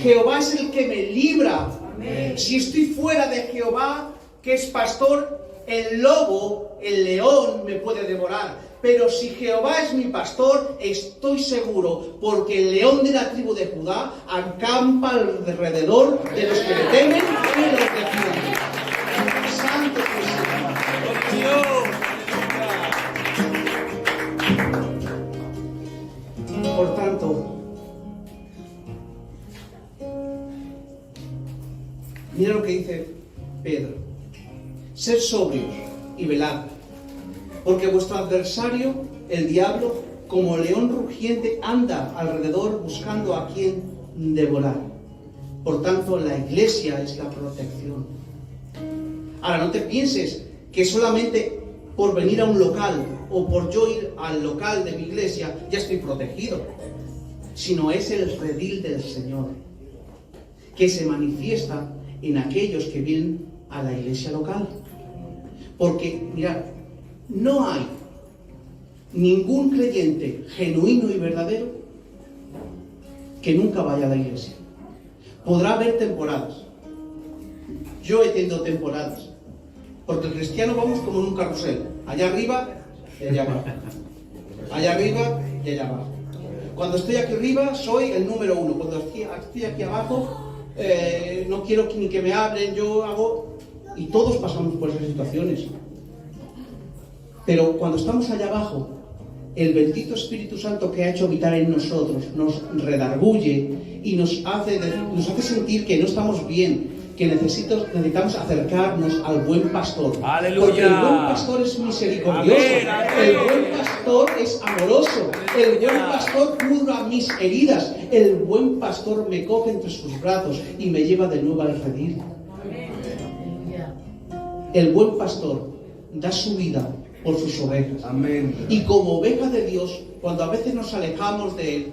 Jehová es el que me libra. Si estoy fuera de Jehová, que es pastor, el lobo, el león me puede devorar. Pero si Jehová es mi pastor, estoy seguro, porque el león de la tribu de Judá acampa alrededor de los que le temen y los defienden. Santo Jesús. Por tanto, mira lo que dice Pedro: sed sobrios y velad, porque vuestro adversario, el diablo, como león rugiente, anda alrededor buscando a quien devorar. Por tanto, la iglesia es la protección. Ahora, no te pienses que solamente por venir a un local o por yo ir al local de mi iglesia ya estoy protegido, sino es el redil del Señor que se manifiesta en aquellos que vienen a la iglesia local. Porque, mirad, no hay ningún creyente genuino y verdadero que nunca vaya a la iglesia. Podrá haber temporadas. Yo he tenido temporadas. Porque el cristiano vamos como en un carrusel. Allá arriba y allá abajo. Allá arriba y allá abajo. Cuando estoy aquí arriba soy el número uno. Cuando estoy aquí abajo no quiero ni que me hablen. Yo hago... Y todos pasamos por esas situaciones. Pero cuando estamos allá abajo, el bendito Espíritu Santo que ha hecho habitar en nosotros nos redarguye y nos hace sentir que no estamos bien, que necesitamos acercarnos al buen pastor. ¡Aleluya! Porque el buen pastor es misericordioso. ¡Amén, amén! El buen pastor es amoroso. El buen pastor cura mis heridas. El buen pastor me coge entre sus brazos y me lleva de nuevo al redil. El buen pastor da su vida por sus ovejas. Amén. Y como oveja de Dios, cuando a veces nos alejamos de Él,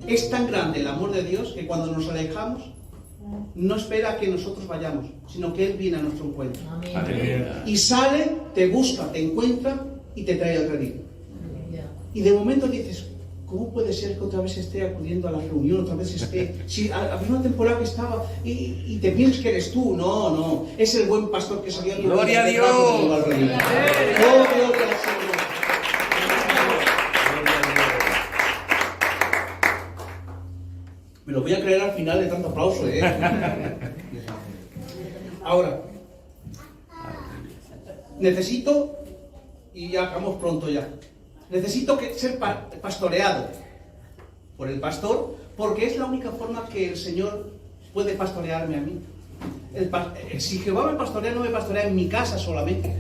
es tan grande el amor de Dios que cuando nos alejamos, no espera que nosotros vayamos, sino que Él viene a nuestro encuentro. Aleluya. Y sale, te busca, te encuentra y te trae al redil. Y de momento dices, ¿cómo puede ser que otra vez esté acudiendo a la reunión, otra vez esté... Si había una temporada que estaba y te piensas que eres tú. No, es el buen pastor que salió a tu ¡Gloria a vida y te Dios! trajo contigo al redil. ¡Oh, gloria al Señor! Me lo voy a creer al final de tanto aplauso, Ahora, necesito, y ya acabamos pronto ya, necesito ser pastoreado por el pastor, porque es la única forma que el Señor puede pastorearme a mí. Si Jehová me pastorea, no me pastorea en mi casa solamente,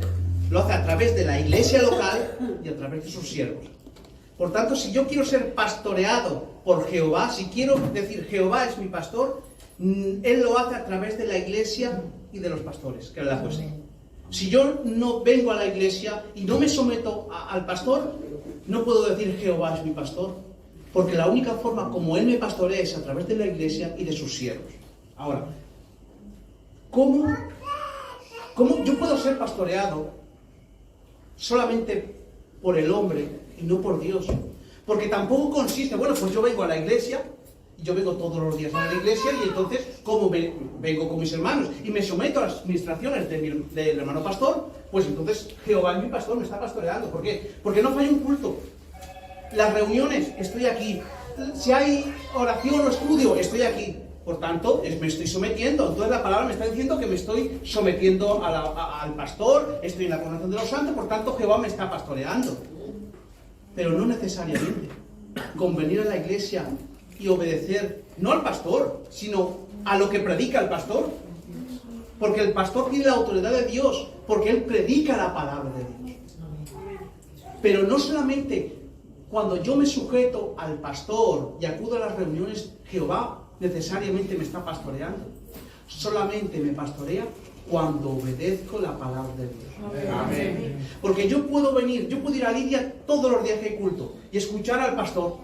lo hace a través de la iglesia local y a través de sus siervos. Por tanto, si yo quiero ser pastoreado por Jehová, si quiero decir Jehová es mi pastor, Él lo hace a través de la iglesia y de los pastores que Él ha puesto. Si yo no vengo a la iglesia y no me someto al pastor, no puedo decir Jehová es mi pastor, porque la única forma como Él me pastorea es a través de la iglesia y de sus siervos. Ahora, ¿cómo yo puedo ser pastoreado solamente por el hombre y no por Dios? Porque tampoco consiste, bueno, pues yo vengo a la iglesia, y yo vengo todos los días a la iglesia, y entonces, como vengo con mis hermanos y me someto a las administraciones del hermano pastor, pues entonces Jehová es mi pastor, me está pastoreando. ¿Por qué? Porque no falla un culto. Las reuniones, estoy aquí. Si hay oración o estudio, estoy aquí. Por tanto, me estoy sometiendo. Entonces la palabra me está diciendo que me estoy sometiendo al pastor, estoy en la congregación de los santos, por tanto Jehová me está pastoreando. Pero no necesariamente. Con venir a la iglesia y obedecer, no al pastor, sino a lo que predica el pastor. Porque el pastor tiene la autoridad de Dios, porque él predica la palabra de Dios. Pero no solamente cuando yo me sujeto al pastor y acudo a las reuniones, Jehová necesariamente me está pastoreando. Solamente me pastorea cuando obedezco la palabra de Dios. Amén. Porque yo puedo ir a Lidia todos los días que hay culto y escuchar al pastor.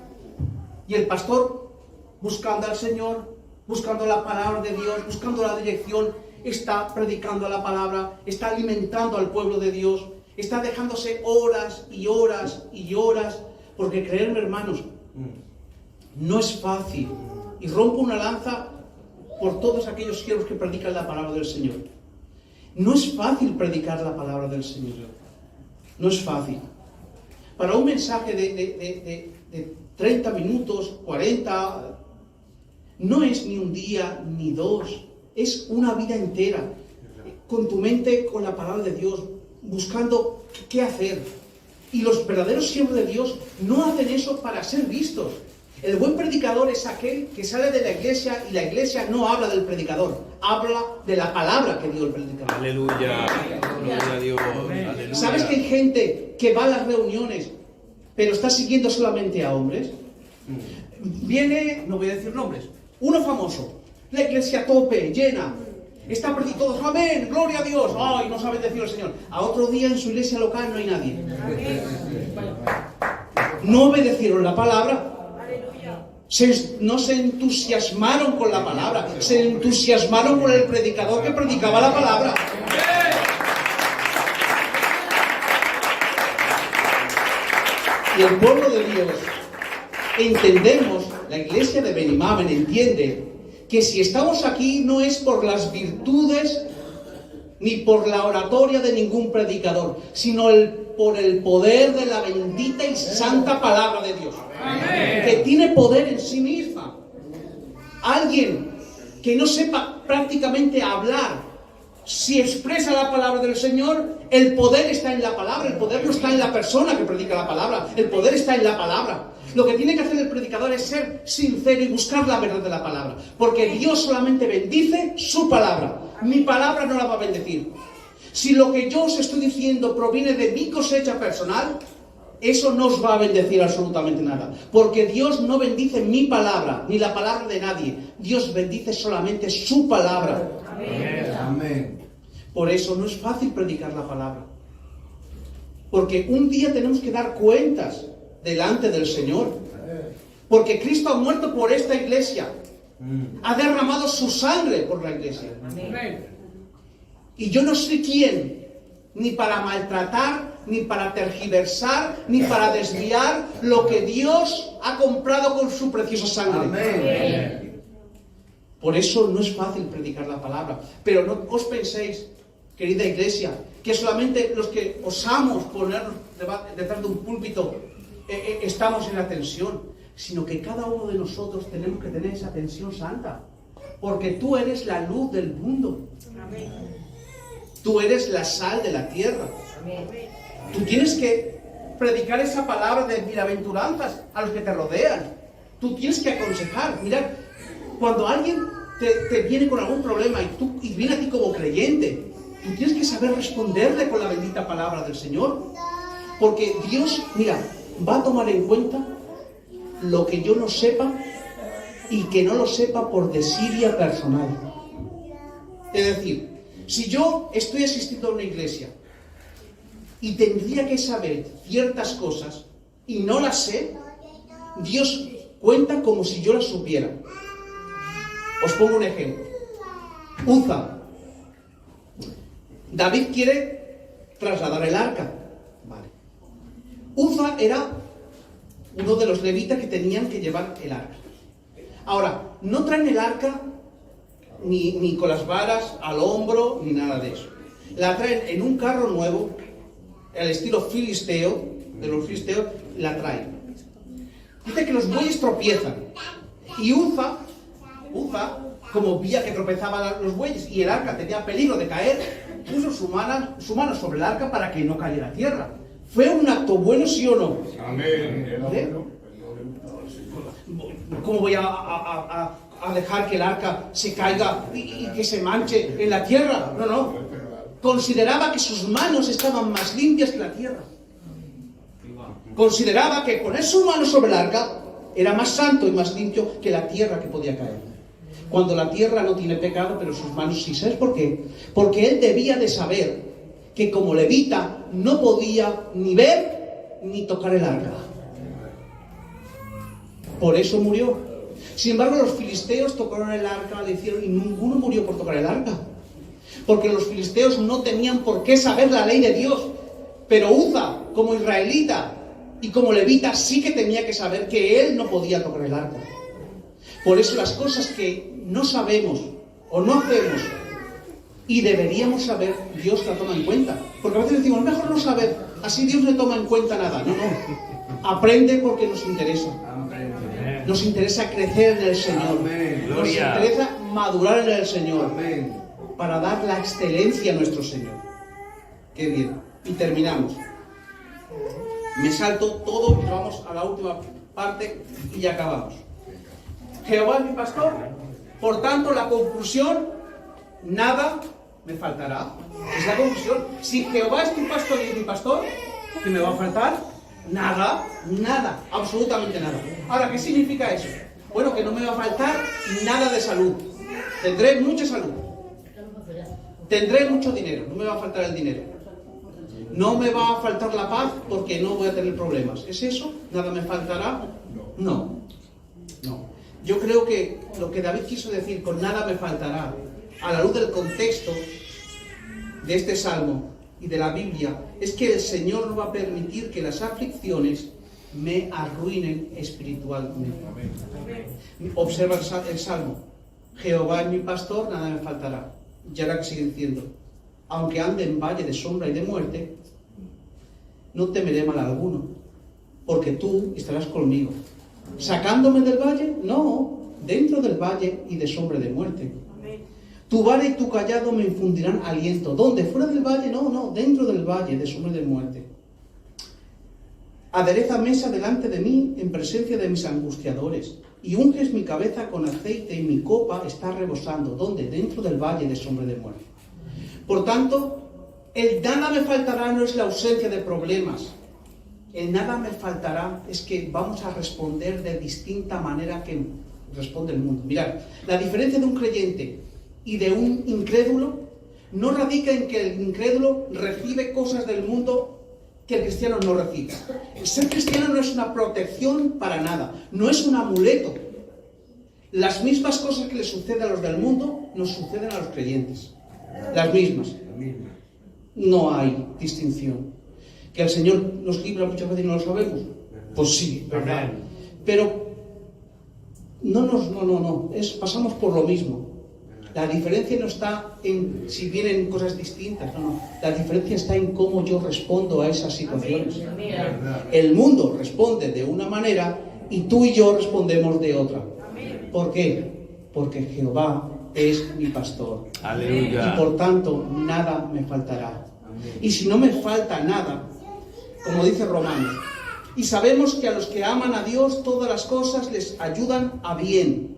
Y el pastor, buscando al Señor, buscando la palabra de Dios, buscando la dirección, está predicando la palabra, está alimentando al pueblo de Dios, está dejándose horas y horas y horas. Porque creerme, hermanos, no es fácil. Y rompo una lanza por todos aquellos siervos que predican la palabra del Señor. No es fácil predicar la palabra del Señor. No es fácil. Para un mensaje de 30 minutos, 40, no es ni un día ni dos. Es una vida entera. Con tu mente, con la palabra de Dios, buscando qué hacer. Y los verdaderos siervos de Dios no hacen eso para ser vistos. El buen predicador es aquel que sale de la iglesia y la iglesia no habla del predicador, habla de la palabra que dio el predicador. Aleluya. Gloria a Dios. Aleluya. ¿Sabes que hay gente que va a las reuniones, pero está siguiendo solamente a hombres? Viene, no voy a decir nombres, uno famoso, la iglesia a tope, llena, está predicando todos, amén, gloria a Dios, ay, no saben decir el Señor. A otro día en su iglesia local no hay nadie. No obedecieron la palabra. No se entusiasmaron con la palabra, se entusiasmaron con el predicador que predicaba la palabra. Y el pueblo de Dios, entendemos, la iglesia de Benimamen entiende que si estamos aquí no es por las virtudes ni por la oratoria de ningún predicador, sino por el poder de la bendita y santa palabra de Dios. Amén. Que tiene poder en sí misma. Alguien que no sepa prácticamente hablar, si expresa la palabra del Señor, el poder está en la palabra, el poder no está en la persona que predica la palabra, el poder está en la palabra. Lo que tiene que hacer el predicador es ser sincero y buscar la verdad de la palabra, porque Dios solamente bendice su palabra. Mi palabra no la va a bendecir. Si lo que yo os estoy diciendo proviene de mi cosecha personal, eso no os va a bendecir absolutamente nada. Porque Dios no bendice mi palabra, ni la palabra de nadie. Dios bendice solamente su palabra. Amén. Por eso no es fácil predicar la palabra. Porque un día tenemos que dar cuentas delante del Señor. Porque Cristo ha muerto por esta iglesia. Ha derramado su sangre por la iglesia. Y yo no soy quién, ni para maltratar, ni para tergiversar, ni para desviar lo que Dios ha comprado con su preciosa sangre. Amén. Por eso no es fácil predicar la palabra. Pero no os penséis, querida iglesia, que solamente los que osamos ponernos detrás de un púlpito estamos en la tensión, sino que cada uno de nosotros tenemos que tener esa tensión santa. Porque tú eres la luz del mundo. Amén. Tú eres la sal de la tierra. Tú tienes que predicar esa palabra de bienaventuranzas a los que te rodean. Tú tienes que aconsejar. Mirad, cuando alguien te viene con algún problema y viene a ti como creyente, tú tienes que saber responderle con la bendita palabra del Señor. Porque Dios, mira, va a tomar en cuenta lo que yo no sepa y que no lo sepa por desidia personal. Es decir, si yo estoy asistiendo a una iglesia y tendría que saber ciertas cosas y no las sé, Dios cuenta como si yo las supiera. Os pongo un ejemplo. Uza. David quiere trasladar el arca. Vale. Uza era uno de los levitas que tenían que llevar el arca. Ahora, no traen el arca ni con las varas al hombro, ni nada de eso. La traen en un carro nuevo, al estilo filisteo, de los filisteos, la traen. Dice que los bueyes tropiezan. Y Uza, como veía que tropezaban los bueyes y el arca tenía peligro de caer, puso su mano sobre el arca para que no cayera a tierra. ¿Fue un acto bueno, sí o no? Amén. ¿Eh? ¿Cómo voy a dejar que el arca se caiga y que se manche en la tierra? No. Consideraba que sus manos estaban más limpias que la tierra. Consideraba que poner su mano sobre el arca era más santo y más limpio que la tierra que podía caer. Cuando la tierra no tiene pecado, pero sus manos sí. ¿Sabes por qué? Porque él debía de saber que como levita no podía ni ver ni tocar el arca. Por eso murió. Sin embargo, los filisteos tocaron el arca, le hicieron, y ninguno murió por tocar el arca. Porque los filisteos no tenían por qué saber la ley de Dios. Pero Uza, como israelita y como levita, sí que tenía que saber que él no podía tocar el arca. Por eso las cosas que no sabemos o no hacemos y deberíamos saber, Dios la toma en cuenta. Porque a veces decimos, mejor no saber, así Dios no toma en cuenta nada. No. Aprende porque nos interesa. Nos interesa crecer en el Señor. Nos interesa madurar en el Señor. Para dar la excelencia a nuestro Señor. Qué bien. Y terminamos. Me salto todo y vamos a la última parte y ya acabamos. Jehová es mi pastor, por tanto la conclusión, nada me faltará. Es la conclusión. Si Jehová es tu pastor y es mi pastor, ¿qué me va a faltar? Nada, absolutamente nada. Ahora, ¿qué significa eso? Bueno, que no me va a faltar nada de salud. Tendré mucha salud. Tendré mucho dinero, no me va a faltar el dinero. No me va a faltar la paz porque no voy a tener problemas. ¿Es eso? ¿Nada me faltará? No. Yo creo que lo que David quiso decir con nada me faltará, a la luz del contexto de este salmo y de la Biblia, es que el Señor no va a permitir que las aflicciones me arruinen espiritualmente. Observa el salmo. Jehová es mi pastor, nada me faltará. Y ahora que sigue diciendo, aunque ande en valle de sombra y de muerte, no temeré mal alguno, porque tú estarás conmigo. ¿Sacándome del valle? No, dentro del valle y de sombra de muerte. Tu vara y tu callado me infundirán aliento. ¿Dónde? ¿Fuera del valle? No, dentro del valle de sombra de muerte. Adereza mesa delante de mí en presencia de mis angustiadores, y unges mi cabeza con aceite y mi copa está rebosando. ¿Dónde? Dentro del valle de sombra de muerte. Por tanto, el nada me faltará no es la ausencia de problemas. El nada me faltará es que vamos a responder de distinta manera que responde el mundo. Mirad, la diferencia de un creyente y de un incrédulo no radica en que el incrédulo recibe cosas del mundo que el cristiano no recibe. El ser cristiano no es una protección para nada, no es un amuleto. Las mismas cosas que le suceden a los del mundo nos suceden a los creyentes. Las mismas. No hay distinción. ¿Que el Señor nos libra muchas veces y no lo sabemos? Pues sí, ¿verdad? Pero pasamos por lo mismo. La diferencia no está en si vienen cosas distintas, no. La diferencia está en cómo yo respondo a esas situaciones. El mundo responde de una manera y tú y yo respondemos de otra. ¿Por qué? Porque Jehová es mi pastor. Aleluya. Y por tanto, nada me faltará. Y si no me falta nada, como dice Romanos, y sabemos que a los que aman a Dios todas las cosas les ayudan a bien.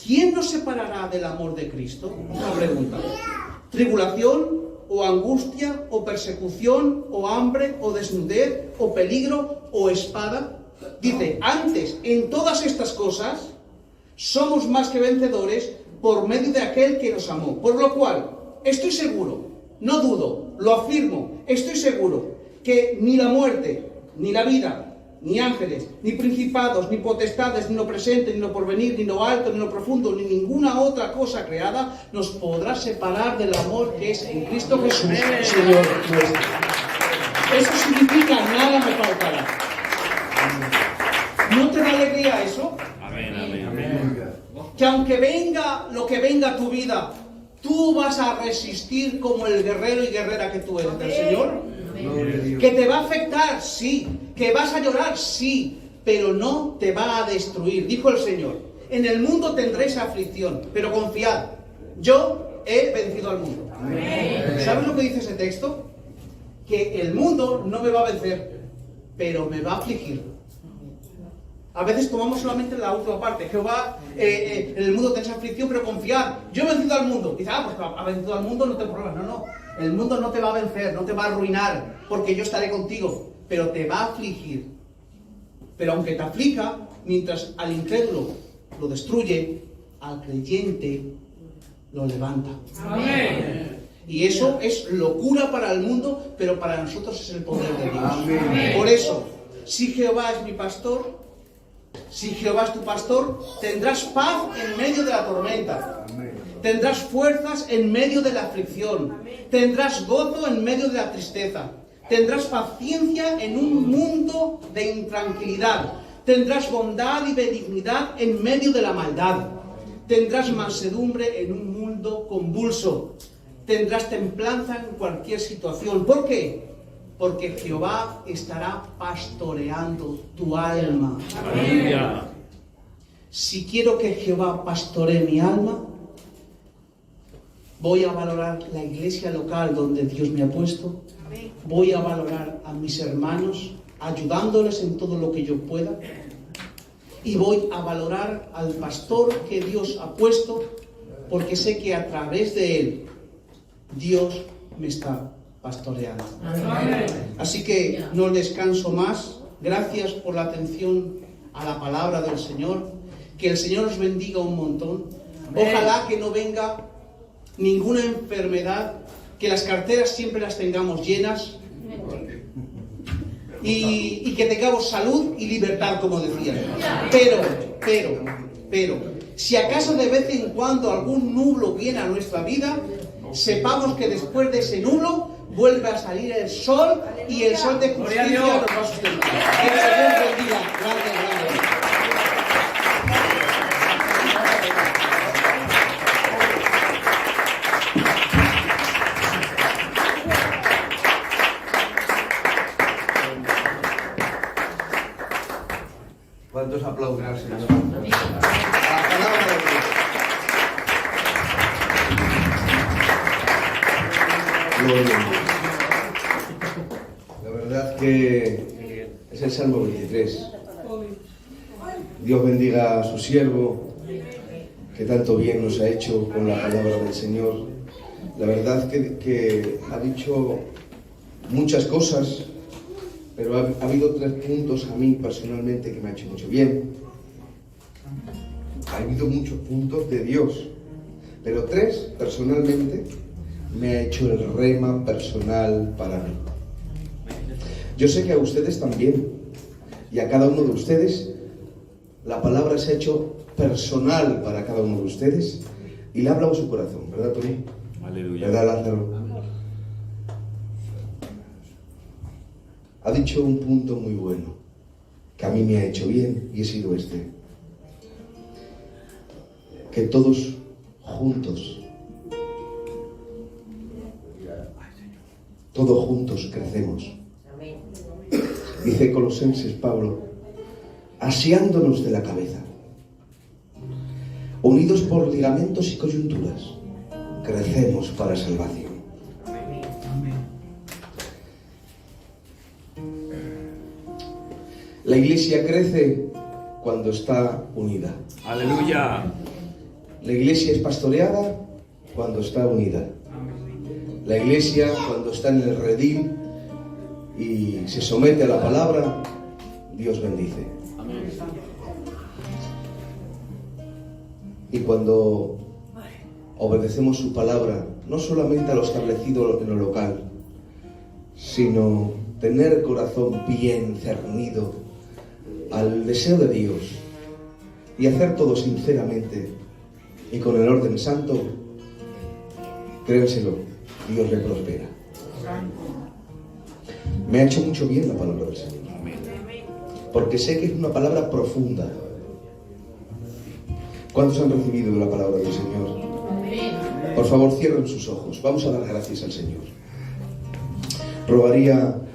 ¿Quién nos separará del amor de Cristo? Una pregunta. ¿Tribulación, o angustia, o persecución, o hambre, o desnudez, o peligro, o espada? Dice, antes, en todas estas cosas, somos más que vencedores por medio de aquel que nos amó. Por lo cual, estoy seguro, no dudo, lo afirmo, estoy seguro que ni la muerte, ni la vida, ni ángeles, ni principados, ni potestades, ni lo presente, ni lo porvenir, ni lo alto, ni lo profundo, ni ninguna otra cosa creada nos podrá separar del amor que es en Cristo Jesús, Señor nuestro. Eso significa nada me faltará. ¿No te da alegría eso? Amén, amén, amén. Que aunque venga lo que venga a tu vida, tú vas a resistir como el guerrero y guerrera que tú eres del Señor. Que te va a afectar, sí. Que vas a llorar, sí. Pero no te va a destruir. Dijo el Señor: en el mundo tendréis aflicción, pero confiad, yo he vencido al mundo. ¿Sabes lo que dice ese texto? Que el mundo no me va a vencer, pero me va a afligir. A veces tomamos solamente la última parte. Jehová, en el mundo tenéis aflicción, pero confiad, yo he vencido al mundo. Dice, pues ha vencido al mundo, no tengo problema. No. El mundo no te va a vencer, no te va a arruinar, porque yo estaré contigo, pero te va a afligir. Pero aunque te aflija, mientras al incrédulo lo destruye, al creyente lo levanta. Amén. Y eso es locura para el mundo, pero para nosotros es el poder de Dios. Amén. Por eso, si Jehová es mi pastor, si Jehová es tu pastor, tendrás paz en medio de la tormenta. Tendrás fuerzas en medio de la aflicción. Tendrás gozo en medio de la tristeza. Tendrás paciencia en un mundo de intranquilidad. Tendrás bondad y benignidad en medio de la maldad. Tendrás mansedumbre en un mundo convulso. Tendrás templanza en cualquier situación. ¿Por qué? Porque Jehová estará pastoreando tu alma. Aleluya. Si quiero que Jehová pastoree mi alma, voy a valorar la iglesia local donde Dios me ha puesto. Voy a valorar a mis hermanos, ayudándoles en todo lo que yo pueda. Y voy a valorar al pastor que Dios ha puesto, porque sé que a través de él, Dios me está pastoreando. Así que no descanso más. Gracias por la atención a la palabra del Señor. Que el Señor os bendiga un montón. Ojalá que no venga ninguna enfermedad, que las carteras siempre las tengamos llenas y que tengamos salud y libertad, como decía. Pero, si acaso de vez en cuando algún nublo viene a nuestra vida, sepamos que después de ese nublo vuelve a salir el sol, y el sol de justicia nos va a sustentar. Que el Señor bendiga grande. ¿Cuántos aplauden al Señor? La palabra de Dios. Gloria a Dios. La verdad que es el Salmo 23. Dios bendiga a su siervo, que tanto bien nos ha hecho con la palabra del Señor. La verdad que ha dicho muchas cosas, pero ha habido 3 puntos a mí personalmente que me ha hecho mucho bien. Ha habido muchos puntos de Dios, pero 3 personalmente me ha hecho el rema personal para mí. Yo sé que a ustedes también, y a cada uno de ustedes, la palabra se ha hecho personal para cada uno de ustedes, y le ha hablado a su corazón, ¿verdad, Tony? Aleluya. ¿Verdad, Lázaro? Ha dicho un punto muy bueno, que a mí me ha hecho bien, y he sido este. Que todos juntos crecemos. Dice Colosenses Pablo, aseándonos de la cabeza, unidos por ligamentos y coyunturas, crecemos para salvación. La iglesia crece cuando está unida. Aleluya. La iglesia es pastoreada cuando está unida. La iglesia, cuando está en el redil y se somete a la palabra, Dios bendice. Y cuando obedecemos su palabra, no solamente a lo establecido en lo local, sino tener el corazón bien cernido al deseo de Dios y hacer todo sinceramente y con el orden santo, créenselo, Dios le prospera. Me ha hecho mucho bien la palabra del Señor, porque sé que es una palabra profunda. ¿Cuántos han recibido la palabra del Señor? Amén. Por favor, cierren sus ojos. Vamos a dar gracias al Señor. Rogaría